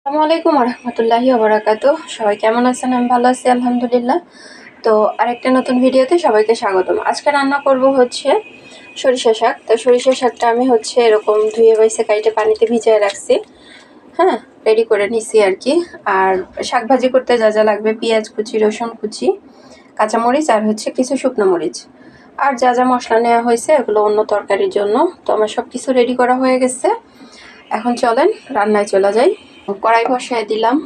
আসসালামু আলাইকুম রহমতুল্লাহি ওবারাকাতু। সবাই কেমন আছেন? আমি ভালো আছি আলহামদুলিল্লাহ। তো আরেকটা নতুন ভিডিওতে সবাইকে স্বাগতম। আজকে রান্না করব হচ্ছে সরিষা শাক। তো সরিষা শাকটা আমি হচ্ছে এরকম ধুয়ে বাইসে কাইটে পানিতে ভিজিয়ে রাখছি। হ্যাঁ, রেডি করে নিছি আর কি। আর শাক ভাজি করতে যা যা লাগবে, পেঁয়াজ কুচি, রসুন কুচি, কাঁচামরিচ আর হচ্ছে কিছু শুকনো মরিচ, আর যা যা মশলা নেওয়া হয়েছে এগুলো অন্য তরকারির জন্য। তো আমার সব কিছু রেডি করা হয়ে গেছে। এখন চলেন রান্নায় চলে যাই। কড়াই বসায় দিলাম,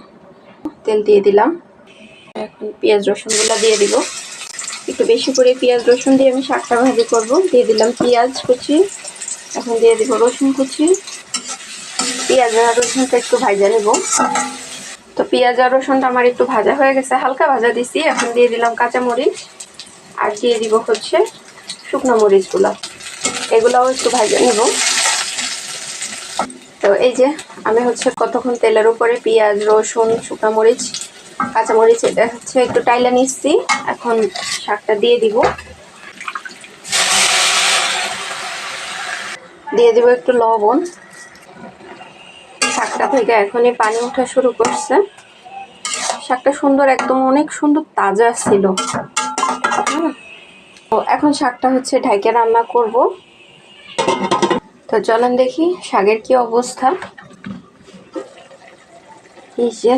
তেল দিয়ে দিলাম। এখন পেঁয়াজ রসুনগুলো দিয়ে দিব। একটু বেশি করে পেঁয়াজ রসুন দিয়ে আমি শাকটা ভাজি করব। দিয়ে দিলাম পেঁয়াজ কুচি, এখন দিয়ে দিব রসুন কুচি। পেঁয়াজ আর রসুনটা একটু ভাজা নেব। তো পেঁয়াজ আর রসুনটা আমার একটু ভাজা হয়ে গেছে, হালকা ভাজা দিছি। এখন দিয়ে দিলাম কাঁচামরিচ আর দিয়ে দিব হচ্ছে শুকনো মরিচগুলো, এগুলাও একটু ভাজা নেব। তো এই যে আমি হচ্ছে কতক্ষণ তেলের উপরে পেঁয়াজ রসুন শুকনো মরিচ কাঁচামরিচ এটা হচ্ছে একটু টাইলা নিচ্ছি। এখন শাকটা দিয়ে দিব, দিয়ে দিব একটু লবণ। শাকটা থেকে এখনই পানি ওঠা শুরু করছে। শাকটা সুন্দর, একদম অনেক সুন্দর তাজা ছিল। তো এখন শাকটা হচ্ছে ঢাইকে রান্না করব। তো চলেন দেখি শাকের কি অবস্থা। এই যে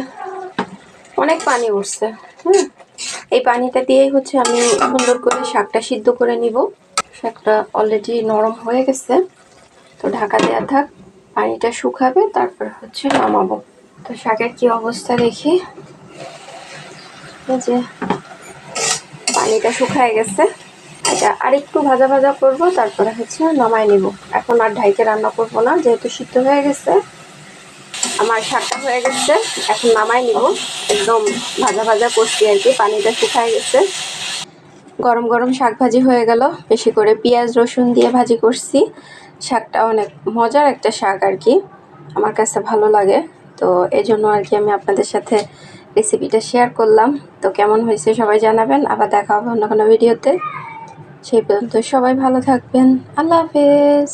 অনেক পানি উঠছে। এই পানিটা দিয়েই হচ্ছে আমি সুন্দর করে শাকটা সিদ্ধ করে নিব। শাকটা অলরেডি নরম হয়ে গেছে, তো ঢাকা দেওয়া থাক, পানিটা শুকাবে, তারপর হচ্ছে নামাবো। তো শাকের কি অবস্থা দেখি। এই যে পানিটা শুকায় গেছে, এটা আরেকটু ভাজা ভাজা করব, তারপরে হচ্ছে নামাই নিব। এখন আর ঢাইকে রান্না করব না, যেহেতু সিদ্ধ হয়ে গেছে। আমার শাকটা হয়ে গেছে, এখন নামাই নিব। একদম ভাজা ভাজা করছি আর কি, পানিটা শুকায় গেছে। গরম গরম শাক ভাজি হয়ে গেল। বেশি করে পেঁয়াজ রসুন দিয়ে ভাজি করছি। শাকটা অনেক মজার একটা শাক আর কি, আমার কাছে ভালো লাগে। তো এই জন্য আর কি আমি আপনাদের সাথে রেসিপিটা শেয়ার করলাম। তো কেমন হয়েছে সবাই জানাবেন। আবার দেখা হবে অন্য কোনো ভিডিওতে। সেই পর্যন্ত সবাই ভালো থাকবেন। আল্লাহ হাফেজ।